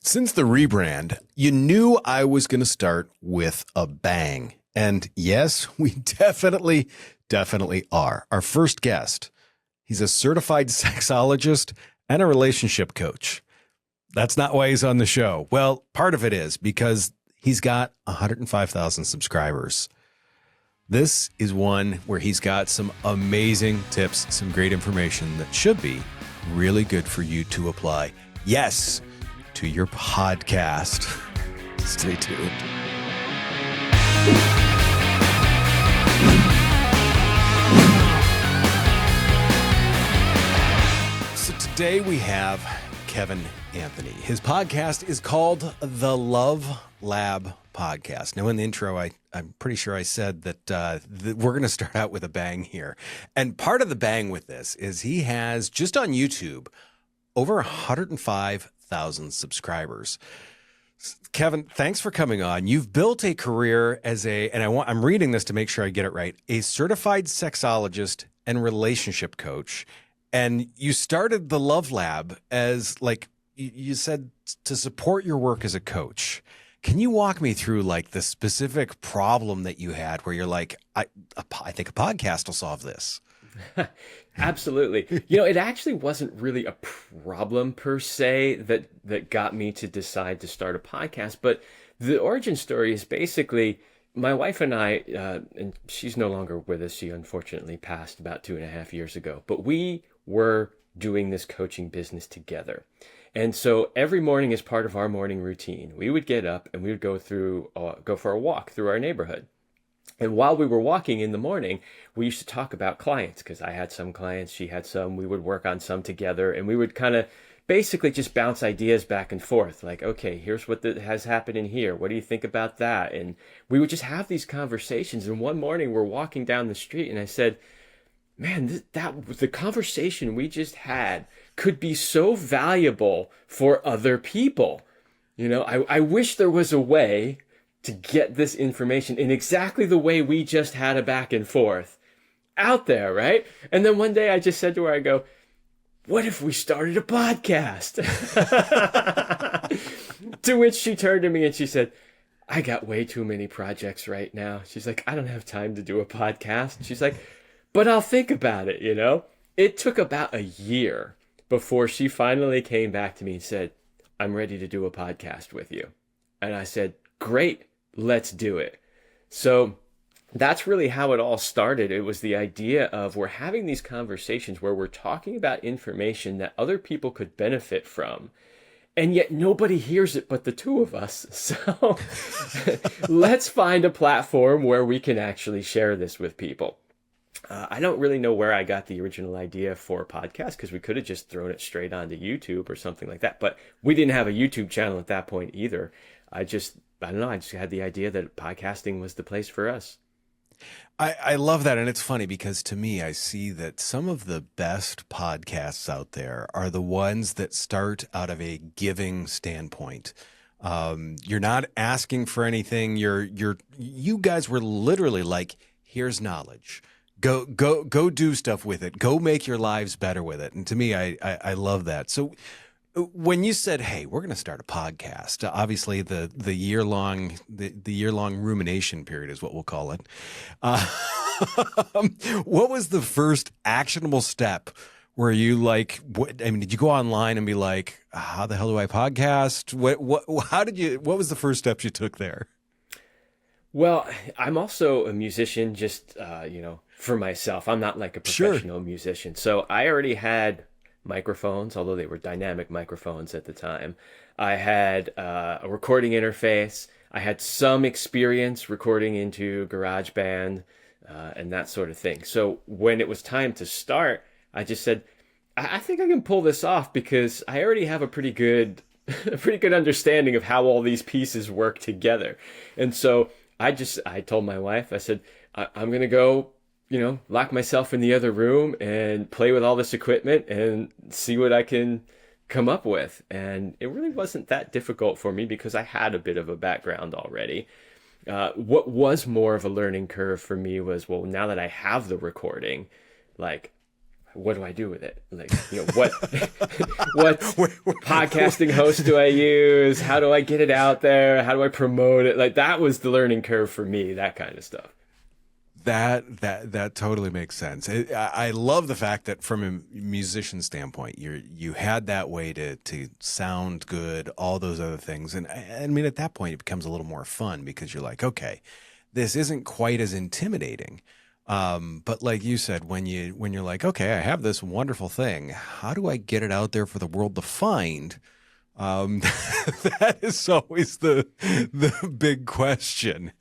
Since the rebrand, you knew I was going to start with a bang. And yes, we definitely are. Our first guest, he's a certified sexologist and a relationship coach. That's not why he's on the show. Well, part of it is because he's got 105,000 subscribers. This is one where he's got some amazing tips, some great information that should be really good for you to apply. Yes, to your podcast. Stay tuned. So today we have Kevin Anthony. His podcast is called The Love Lab Podcast. Now, in the intro, I'm pretty sure I said that we're going to start out with a bang here. And part of the bang with this is he has, just on YouTube, over 105,000 subscribers. Kevin, thanks for coming on. You've built a career as I'm reading this to make sure I get it right, a certified sexologist and relationship coach. And you started the Love Lab as, like you said, to support your work as a coach. Can you walk me through like the specific problem that you had where you're like, I think a podcast will solve this? Absolutely. It actually wasn't really a problem per se that got me to decide to start a podcast. But the origin story is basically my wife and I, and she's no longer with us. She unfortunately passed about 2.5 years ago. But we were doing this coaching business together. And so every morning as part of our morning routine, we would get up and we would go for a walk through our neighborhood. And while we were walking in the morning, we used to talk about clients because I had some clients, she had some, we would work on some together, and we would kind of basically just bounce ideas back and forth. Like, okay, here's what has happened in here. What do you think about that? And we would just have these conversations. And one morning we're walking down the street and I said, man, the conversation we just had could be so valuable for other people. I wish there was a way to get this information in exactly the way we just had a back and forth out there, right? And then one day I just said to her, I go, what if we started a podcast? To which she turned to me and she said, I got way too many projects right now. She's like, I don't have time to do a podcast. She's like, but I'll think about it, It took about a year before she finally came back to me and said, I'm ready to do a podcast with you. And I said, great, let's do it. So that's really how it all started. It was the idea of we're having these conversations where we're talking about information that other people could benefit from. And yet nobody hears it but the two of us. So let's find a platform where we can actually share this with people. I don't really know where I got the original idea for a podcast because we could have just thrown it straight onto YouTube or something like that. But we didn't have a YouTube channel at that point either. I don't know. I just had the idea that podcasting was the place for us. I love that. And it's funny because to me, I see that some of the best podcasts out there are the ones that start out of a giving standpoint. You're not asking for anything. You guys were literally like, here's knowledge. Go do stuff with it. Go make your lives better with it. And to me, I love that. So when you said, hey, we're going to start a podcast, obviously the year-long rumination period is what we'll call it. What was the first actionable step where you did you go online and be like, how the hell do I podcast? What was the first steps you took there? Well, I'm also a musician, just, for myself. I'm not like a professional musician. So I already had microphones, although they were dynamic microphones at the time. I had a recording interface. I had some experience recording into GarageBand and that sort of thing. So when it was time to start, I just said, I think I can pull this off because I already have a pretty good understanding of how all these pieces work together. And so I told my wife, I said, I'm going to go, lock myself in the other room and play with all this equipment and see what I can come up with. And it really wasn't that difficult for me because I had a bit of a background already. What was more of a learning curve for me was, well, now that I have the recording, like, what do I do with it? Like, what what podcasting host do I use? How do I get it out there? How do I promote it? Like, that was the learning curve for me, that kind of stuff. That totally makes sense. I love the fact that from a musician standpoint, you had that way to sound good, all those other things, and I mean at that point it becomes a little more fun because you're like, okay, this isn't quite as intimidating. But like you said, when you're like, okay, I have this wonderful thing, how do I get it out there for the world to find? That is always the big question.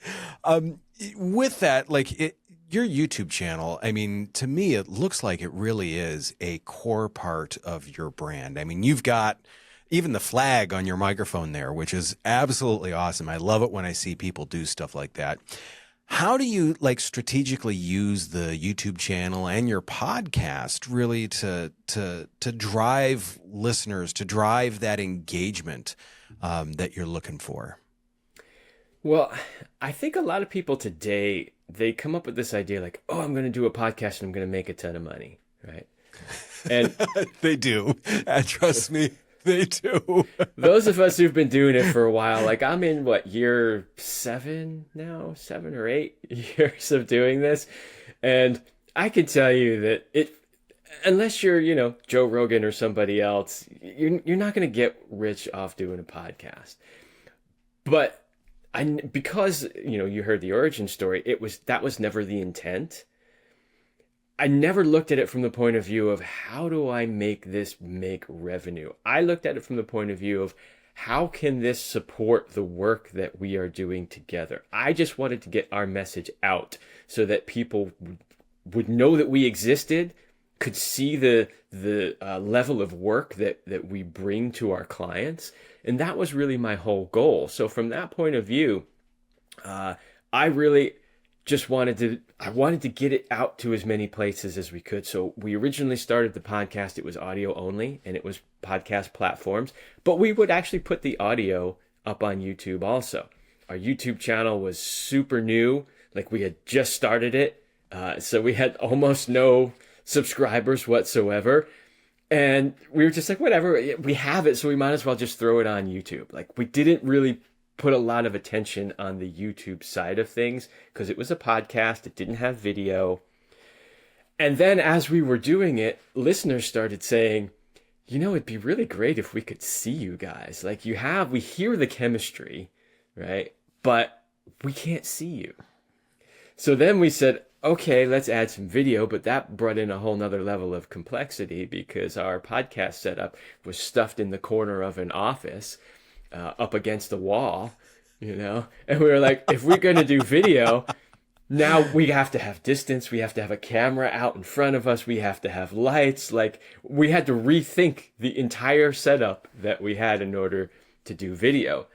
With that, like your YouTube channel, I mean, to me, it looks like it really is a core part of your brand. I mean, you've got even the flag on your microphone there, which is absolutely awesome. I love it when I see people do stuff like that. How do you like strategically use the YouTube channel and your podcast really to drive listeners, to drive that engagement that you're looking for? Well, I think a lot of people today, they come up with this idea like, oh, I'm going to do a podcast and I'm going to make a ton of money, right? And they do. Trust me, they do. Those of us who've been doing it for a while, like I'm in year 7 now, 7 or 8 years of doing this. And I can tell you that unless you're, Joe Rogan or somebody else, you're not going to get rich off doing a podcast. But because you heard the origin story, that was never the intent. I never looked at it from the point of view of how do I make this make revenue. I looked at it from the point of view of how can this support the work that we are doing together. I just wanted to get our message out so that people would know that we existed, could see the level of work that we bring to our clients. And that was really my whole goal. So from that point of view, I really just wanted to get it out to as many places as we could. So we originally started the podcast. It was audio only, and it was podcast platforms. But we would actually put the audio up on YouTube also. Our YouTube channel was super new. Like, we had just started it. So we had almost no subscribers whatsoever. And we were just like, whatever, we have it, so we might as well just throw it on YouTube. Like, we didn't really put a lot of attention on the YouTube side of things because it was a podcast. It didn't have video. And then as we were doing it, listeners started saying, it'd be really great if we could see you guys. Like, we hear the chemistry, right? But we can't see you. So then we said, okay, let's add some video, but that brought in a whole nother level of complexity because our podcast setup was stuffed in the corner of an office, up against a wall, and we were like, if we're going to do video, now we have to have distance, we have to have a camera out in front of us, we have to have lights. Like, we had to rethink the entire setup that we had in order to do video.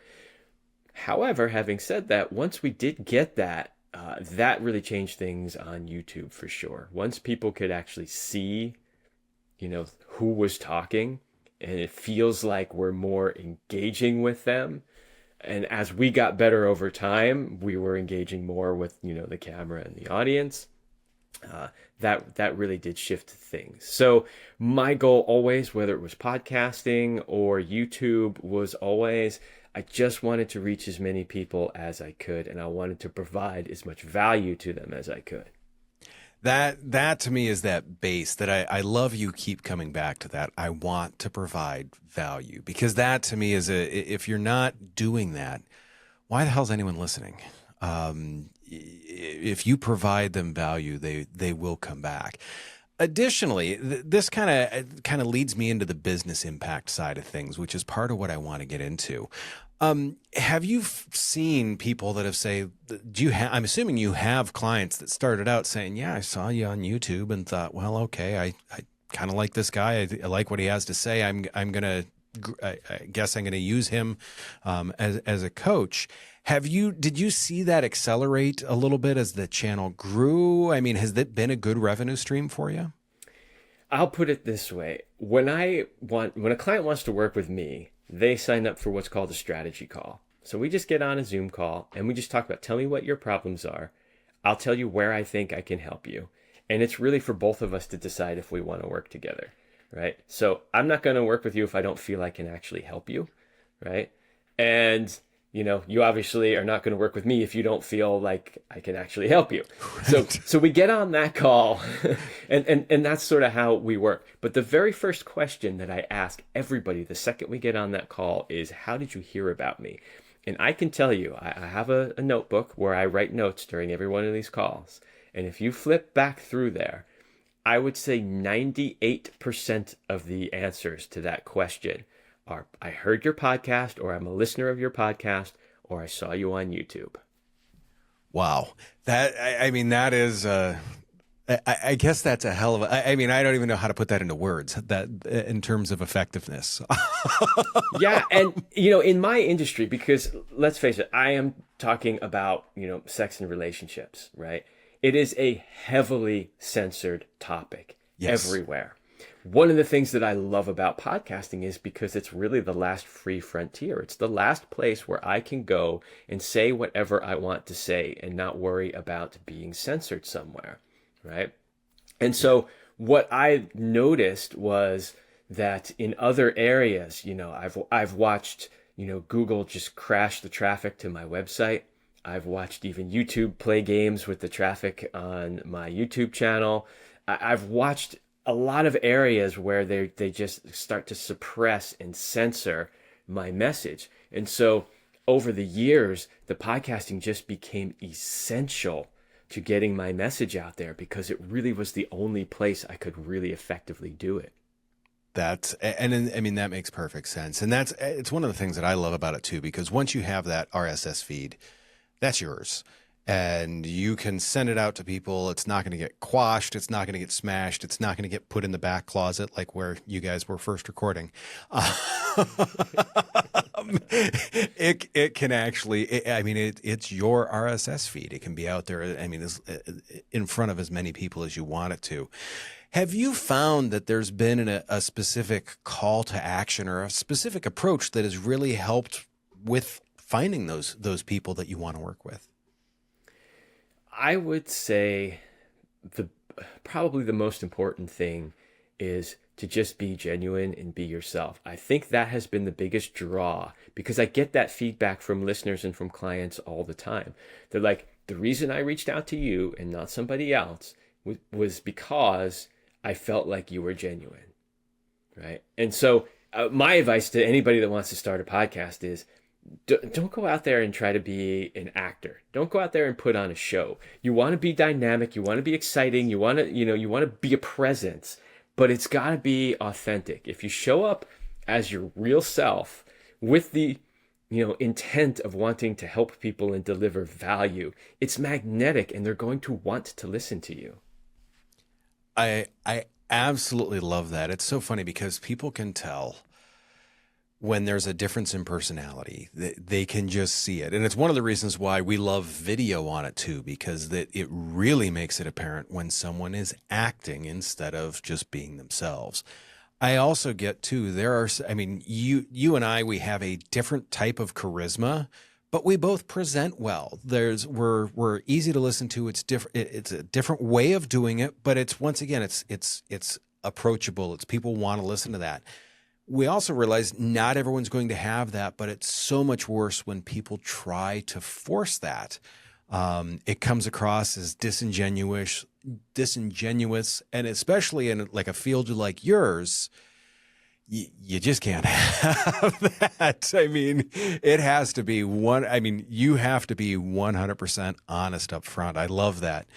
However, having said that, once we did get that, that really changed things on YouTube for sure. Once people could actually see, who was talking, and it feels like we're more engaging with them. And as we got better over time, we were engaging more with, the camera and the audience. That really did shift things. So my goal always, whether it was podcasting or YouTube, was always, I just wanted to reach as many people as I could, and I wanted to provide as much value to them as I could. That to me is that base that I love. You keep coming back to that. I want to provide value, because that to me is if you're not doing that, why the hell is anyone listening? If you provide them value, they will come back. Additionally, this kind of leads me into the business impact side of things, which is part of what I want to get into. Have you seen people that have I'm assuming you have clients that started out saying, yeah, I saw you on YouTube and thought, well, okay, I kind of like this guy. I like what he has to say. I guess I'm going to use him, as a coach. Did you see that accelerate a little bit as the channel grew? I mean, has that been a good revenue stream for you? I'll put it this way. When a client wants to work with me, they sign up for what's called a strategy call. So we just get on a Zoom call and we just talk about, tell me what your problems are. I'll tell you where I think I can help you. And it's really for both of us to decide if we want to work together, right? So I'm not going to work with you if I don't feel I can actually help you, right? And you obviously are not going to work with me if you don't feel like I can actually help you. Right. So we get on that call, and that's sort of how we work. But the very first question that I ask everybody the second we get on that call is, how did you hear about me? And I can tell you, I have a notebook where I write notes during every one of these calls. And if you flip back through there, I would say 98% of the answers to that question are, I heard your podcast, or I'm a listener of your podcast, or I saw you on YouTube. Wow. I mean, that is, I guess that's a hell of a, I mean, I don't even know how to put that into words, that in terms of effectiveness. Yeah. And, in my industry, because let's face it, I am talking about, sex and relationships, right? It is a heavily censored topic. Yes. Everywhere. One of the things that I love about podcasting is because it's really the last free frontier. It's the last place where I can go and say whatever I want to say and not worry about being censored somewhere, right? And so what I noticed was that in other areas, I've watched, Google just crash the traffic to my website. I've watched even YouTube play games with the traffic on my YouTube channel. I've watched a lot of areas where they just start to suppress and censor my message. And so over the years, the podcasting just became essential to getting my message out there because it really was the only place I could really effectively do it. I mean, that makes perfect sense. And it's one of the things that I love about it too, because once you have that RSS feed, that's yours. And you can send it out to people. It's not going to get quashed. It's not going to get smashed. It's not going to get put in the back closet like where you guys were first recording. It can actually, I mean, it's your RSS feed. It can be out there. I mean, in front of as many people as you want it to. Have you found that there's been a specific call to action or a specific approach that has really helped with finding those people that you want to work with? I would say probably the most important thing is to just be genuine and be yourself. I think that has been the biggest draw because I get that feedback from listeners and from clients all the time. They're like, the reason I reached out to you and not somebody else was because I felt like you were genuine, right? And so my advice to anybody that wants to start a podcast is, don't go out there and try to be an actor. Don't go out there and put on a show. You want to be dynamic. You want to be exciting. You want to be a presence, but it's got to be authentic. If you show up as your real self with the, intent of wanting to help people and deliver value, it's magnetic and they're going to want to listen to you. I absolutely love that. It's so funny because people can tell when there's a difference in personality. They can just see it. And it's one of the reasons why we love video on it too, because it really makes it apparent when someone is acting instead of just being themselves. I also get too, you and I, we have a different type of charisma, but we both present well. We're easy to listen to. It's different. It's a different way of doing it, but it's, once again, it's approachable. It's people want to listen to that. We also realize not everyone's going to have that, but it's so much worse when people try to force that. It comes across as disingenuous, and especially in like a field like yours, you just can't have that. I mean, it has to be you have to be 100% honest up front. I love that.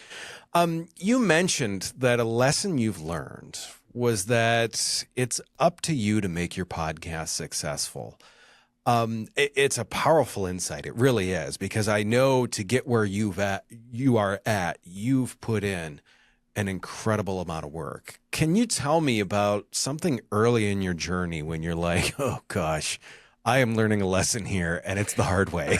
You mentioned that a lesson you've learned was that it's up to you to make your podcast successful. It's a powerful insight. It really is, because I know to get where you've put in an incredible amount of work. Can you tell me about something early in your journey when you're like, oh gosh, I am learning a lesson here and it's the hard way?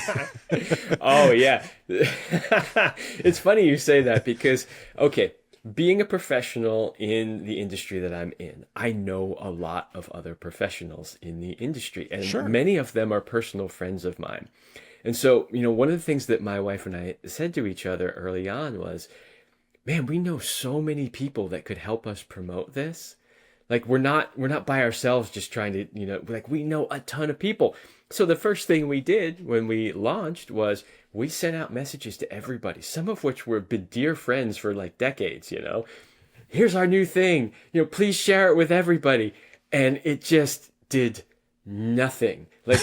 Oh yeah. It's funny you say that because, okay, being a professional in the industry that I'm in, I know a lot of other professionals in the industry, and Sure. Many of them are personal friends of mine. And so, one of the things that my wife and I said to each other early on was, man, we know so many people that could help us promote this. Like we're not by ourselves just trying to, like we know a ton of people. So the first thing we did when we launched was we sent out messages to everybody, some of which were been dear friends for like decades. Here's our new thing, please share it with everybody. And it just did nothing. Like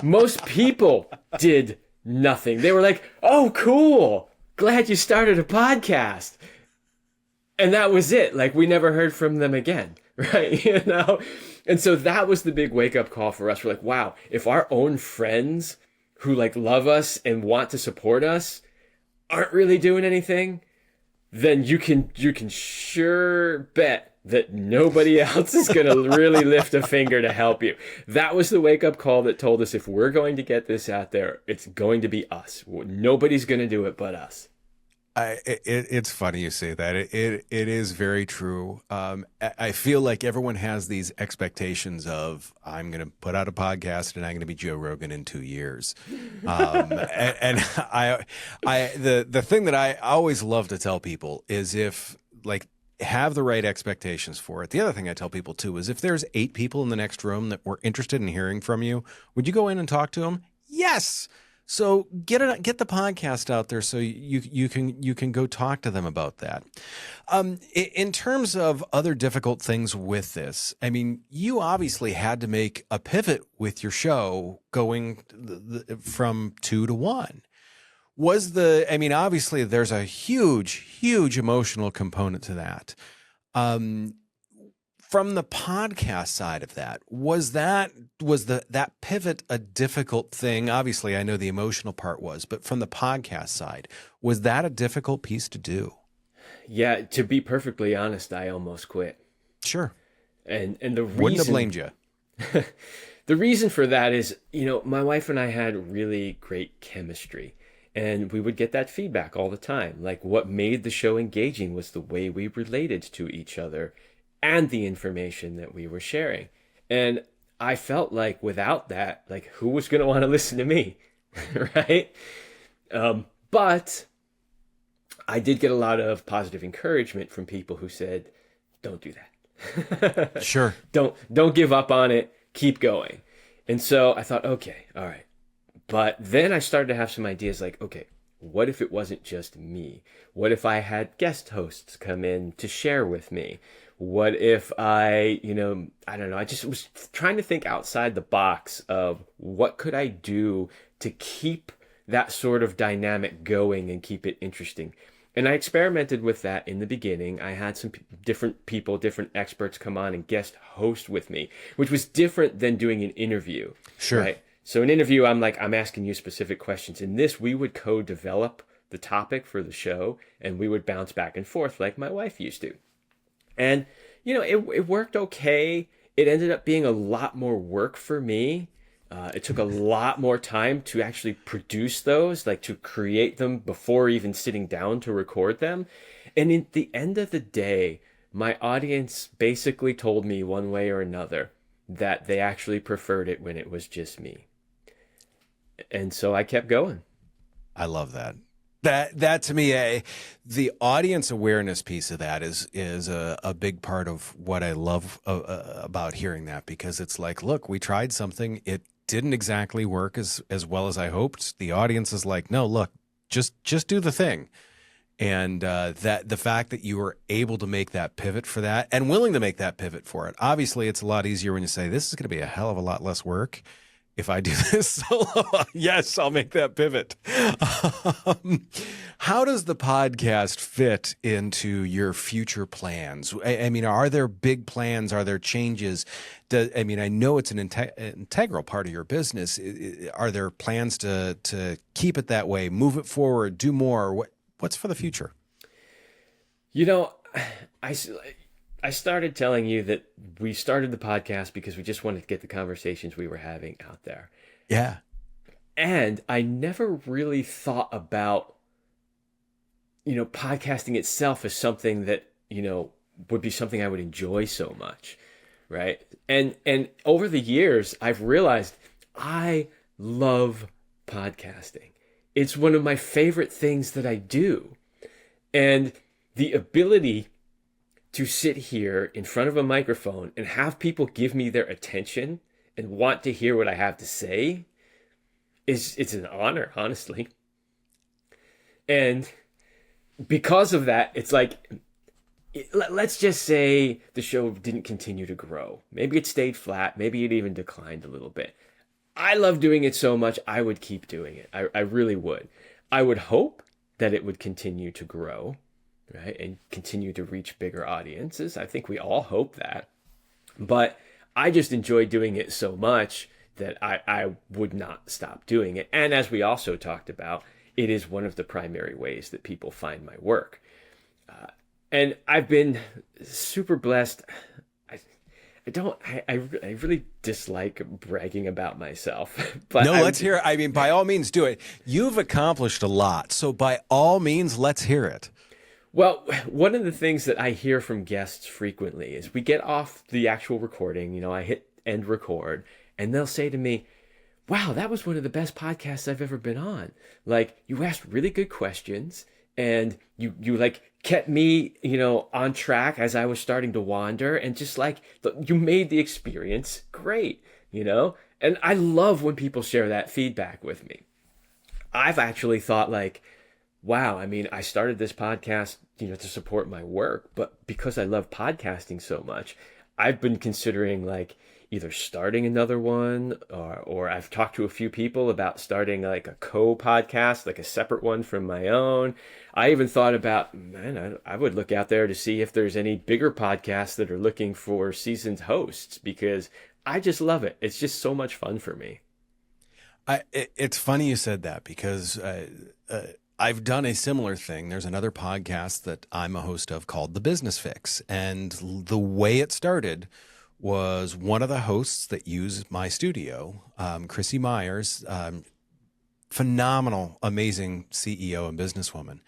most people did nothing. They were like, "Oh, cool. Glad you started a podcast." And that was it. Like we never heard from them again, right? And so that was the big wake up call for us. We're like, wow, if our own friends who like love us and want to support us aren't really doing anything, then you can sure bet that nobody else is going to really lift a finger to help you. That was the wake up call that told us if we're going to get this out there, it's going to be us. Nobody's going to do it but us. It's funny you say that. It is very true. I feel like everyone has these expectations of I'm going to put out a podcast and I'm going to be Joe Rogan in 2 years. And the thing that I always love to tell people is if like have the right expectations for it. The other thing I tell people too is if there's 8 people in the next room that were interested in hearing from you, would you go in and talk to them? Yes. So get the podcast out there so you can go talk to them about that. In terms of other difficult things with this, I mean, you obviously had to make a pivot with your show going from 2 to 1. Obviously there's a huge emotional component to that. From the podcast side of that, was that pivot a difficult thing? Obviously, I know the emotional part was, but from the podcast side, was that a difficult piece to do? Yeah, to be perfectly honest, I almost quit. Sure. And the reason wouldn't have blamed you. The reason for that is, my wife and I had really great chemistry. And we would get that feedback all the time. Like what made the show engaging was the way we related to each other and the information that we were sharing. And I felt like without that, like who was going to want to listen to me, right? But I did get a lot of positive encouragement from people who said, don't do that. Sure. Don't give up on it. Keep going. And so I thought, okay, all right. But then I started to have some ideas like, okay, what if it wasn't just me? What if I had guest hosts come in to share with me? What if I don't know, I just was trying to think outside the box of what could I do to keep that sort of dynamic going and keep it interesting. And I experimented with that in the beginning. I had some different people, different experts come on and guest host with me, which was different than doing an interview. Sure. Right? So an interview, I'm asking you specific questions. In this, we would co-develop the topic for the show and we would bounce back and forth like my wife used to. And, it worked okay. It ended up being a lot more work for me. It took a lot more time to actually produce those, like to create them before even sitting down to record them. And in the end of the day, my audience basically told me one way or another that they actually preferred it when it was just me. And so I kept going. I love that. That to me, the audience awareness piece of that is a big part of what I love about hearing that, because it's like, look, we tried something, it didn't exactly work as well as I hoped. The audience is like, no, look, just do the thing. And that the fact that you were able to make that pivot for that and willing to make that pivot for it. Obviously, it's a lot easier when you say, this is going to be a hell of a lot less work if I do this solo. Yes, I'll make that pivot. How does the podcast fit into your future plans? I mean, are there big plans? Are there changes? I know it's an integral part of your business. Are there plans to keep it that way, move it forward, do more? What's for the future? I started telling you that we started the podcast because we just wanted to get the conversations we were having out there. Yeah. And I never really thought about, podcasting itself as something that, would be something I would enjoy so much. Right. And over the years, I've realized I love podcasting. It's one of my favorite things that I do. And the ability to sit here in front of a microphone and have people give me their attention and want to hear what I have to say it's an honor, honestly. And because of that, it's like, let's just say the show didn't continue to grow. Maybe it stayed flat. Maybe it even declined a little bit. I love doing it so much, I would keep doing it. I really would. I would hope that it would continue to grow, right? And continue to reach bigger audiences. I think we all hope that. But I just enjoy doing it so much that I would not stop doing it. And as we also talked about, it is one of the primary ways that people find my work. And I've been super blessed. I really dislike bragging about myself. But No, let's hear it. I mean, by all means, do it. You've accomplished a lot. So by all means, let's hear it. Well, one of the things that I hear from guests frequently is we get off the actual recording, you know, I hit end record, and they'll say to me, wow, that was one of the best podcasts I've ever been on. Like, you asked really good questions, and you like kept me, you know, on track as I was starting to wander, and just like you made the experience great, you know? And I love when people share that feedback with me. I've actually thought like, wow, I mean, I started this podcast, you know, to support my work, but because I love podcasting so much, I've been considering like either starting another one, or I've talked to a few people about starting like a co-podcast, like a separate one from my own. I even thought about, man, I would look out there to see if there's any bigger podcasts that are looking for seasoned hosts, because I just love it. It's just so much fun for me. It's funny you said that, because I've done a similar thing. There's another podcast that I'm a host of called The Business Fix. And the way it started was one of the hosts that used my studio, Chrissy Myers, phenomenal, amazing CEO and businesswoman.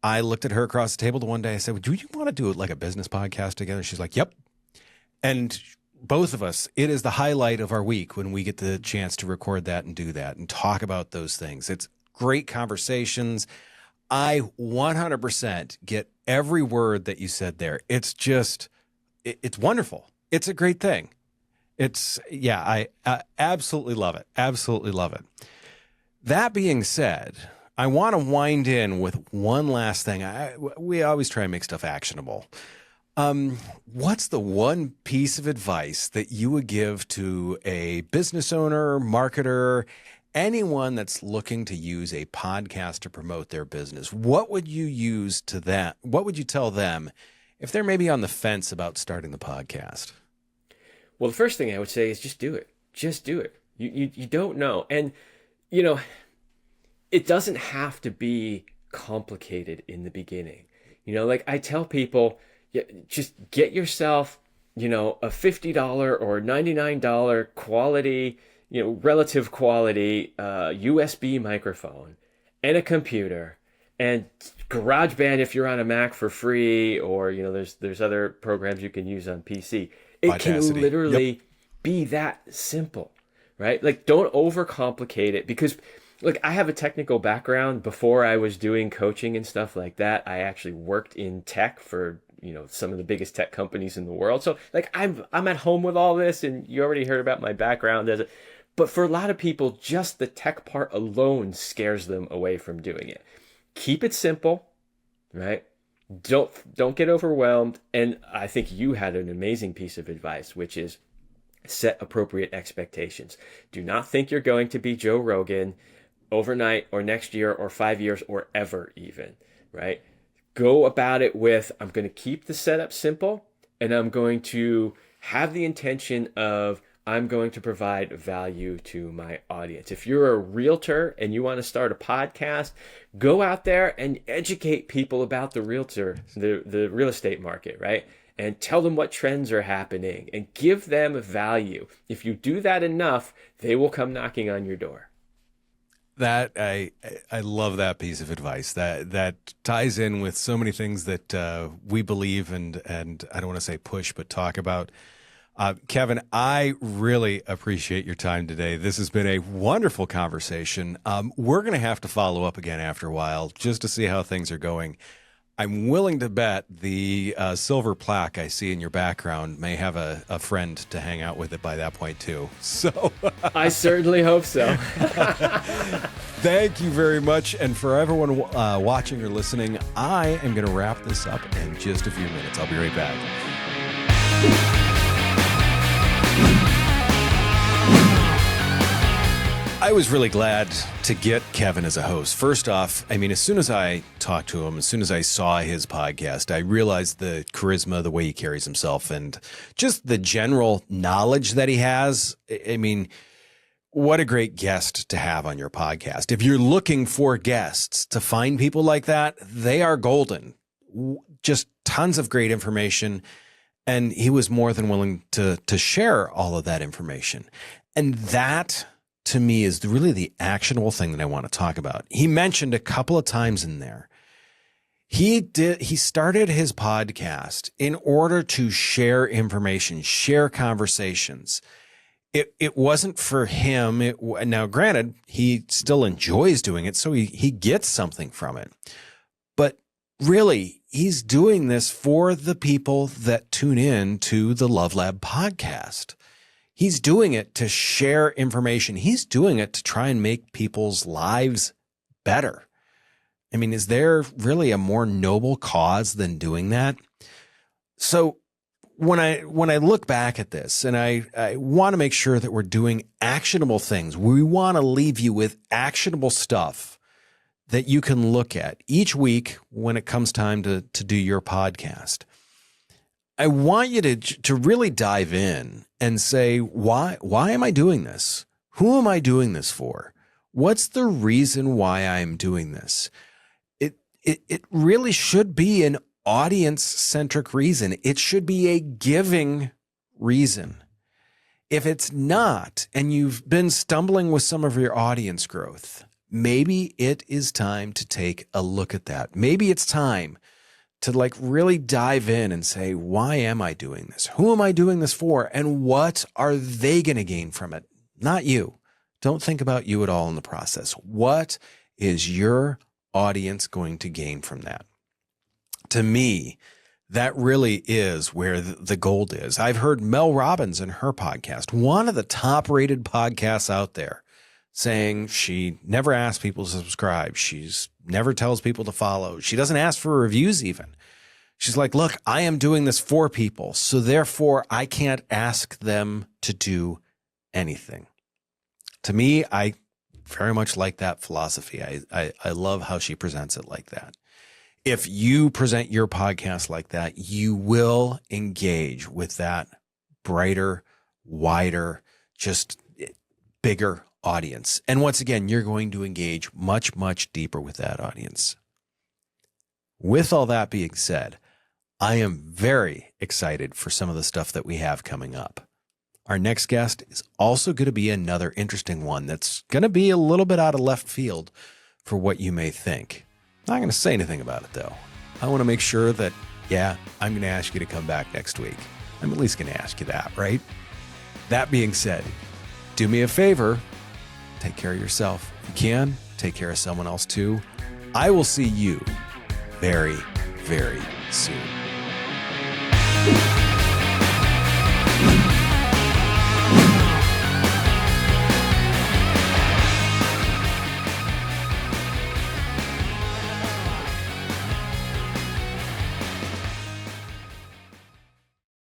I looked at her across the table the one day. I said, "Do you want to do like a business podcast together?" She's like, "Yep." And both of us, it is the highlight of our week when we get the chance to record that and do that and talk about those things. It's great conversations. I 100% get every word that you said there. It's just, it's wonderful. It's a great thing. I absolutely love it. Absolutely love it. That being said, I want to wind in with one last thing. We always try and make stuff actionable. What's the one piece of advice that you would give to a business owner, marketer, anyone that's looking to use a podcast to promote their business? What would you use to that? What would you tell them if they're maybe on the fence about starting the podcast? Well, the first thing I would say is just do it. Just do it. You don't know. And, you know, it doesn't have to be complicated in the beginning. You know, like I tell people, just get yourself, you know, a $50 or $99 quality, you know, relative quality USB microphone and a computer, and GarageBand if you're on a Mac for free, or, you know, there's other programs you can use on PC. It Audacity. Can literally Yep. be that simple, right? Like, don't overcomplicate it, because look, I have a technical background. Before I was doing coaching and stuff like that, I actually worked in tech for, you know, some of the biggest tech companies in the world. So like I'm at home with all this, and you already heard about my background as a, but for a lot of people, just the tech part alone scares them away from doing it. Keep it simple, right? Don't get overwhelmed. And I think you had an amazing piece of advice, which is set appropriate expectations. Do not think you're going to be Joe Rogan overnight or next year or 5 years or ever even, right? Go about it with, I'm going to keep the setup simple, and I'm going to have the intention of, I'm going to provide value to my audience. If you're a realtor and you want to start a podcast, go out there and educate people about the real estate market, right? And tell them what trends are happening and give them value. If you do that enough, they will come knocking on your door. That I love that piece of advice. That ties in with so many things that we believe and I don't want to say push, but talk about. Kevin, I really appreciate your time today. This has been a wonderful conversation. We're going to have to follow up again after a while just to see how things are going. I'm willing to bet the silver plaque I see in your background may have a friend to hang out with it by that point too. So I certainly hope so. thank you very much. And for everyone watching or listening, I am going to wrap this up in just a few minutes. I'll be right back. I was really glad to get Kevin as a host. First off, I mean, as soon as I talked to him, as soon as I saw his podcast, I realized the charisma, the way he carries himself, and just the general knowledge that he has. I mean, what a great guest to have on your podcast. If you're looking for guests to find people like that, they are golden. Just tons of great information. And he was more than willing to share all of that information. And that, to me, is really the actionable thing that I want to talk about. He mentioned a couple of times in there, he started his podcast in order to share information, share conversations. It wasn't for him. Now, granted, he still enjoys doing it, so he gets something from it. But really, he's doing this for the people that tune in to the Love Lab podcast. He's doing it to share information. He's doing it to try and make people's lives better. I mean, is there really a more noble cause than doing that? So when I look back at this, and I want to make sure that we're doing actionable things, we want to leave you with actionable stuff that you can look at each week when it comes time to do your podcast. I want you to really dive in and say, why am I doing this? Who am I doing this for? What's the reason why I'm doing this? It really should be an audience-centric reason. It should be a giving reason. If it's not, and you've been stumbling with some of your audience growth, maybe it is time to take a look at that. Maybe it's time to really dive in and say, why am I doing this? Who am I doing this for? And what are they going to gain from it? Not you. Don't think about you at all in the process. What is your audience going to gain from that? To me, that really is where the gold is. I've heard Mel Robbins in her podcast, one of the top rated podcasts out there, saying she never asks people to subscribe. She's never tells people to follow. She doesn't ask for reviews even. She's like, look, I am doing this for people, so therefore I can't ask them to do anything. To me, I very much like that philosophy. I love how she presents it like that. If you present your podcast like that, you will engage with that brighter, wider, just bigger audience. And once again, you're going to engage much, much deeper with that audience. With all that being said, I am very excited for some of the stuff that we have coming up. Our next guest is also going to be another interesting one that's going to be a little bit out of left field for what you may think. Not going to say anything about it, though. I want to make sure that, I'm going to ask you to come back next week. I'm at least going to ask you that, right? That being said, do me a favor. Take care of yourself. If you can, take care of someone else too. I will see you very, very soon.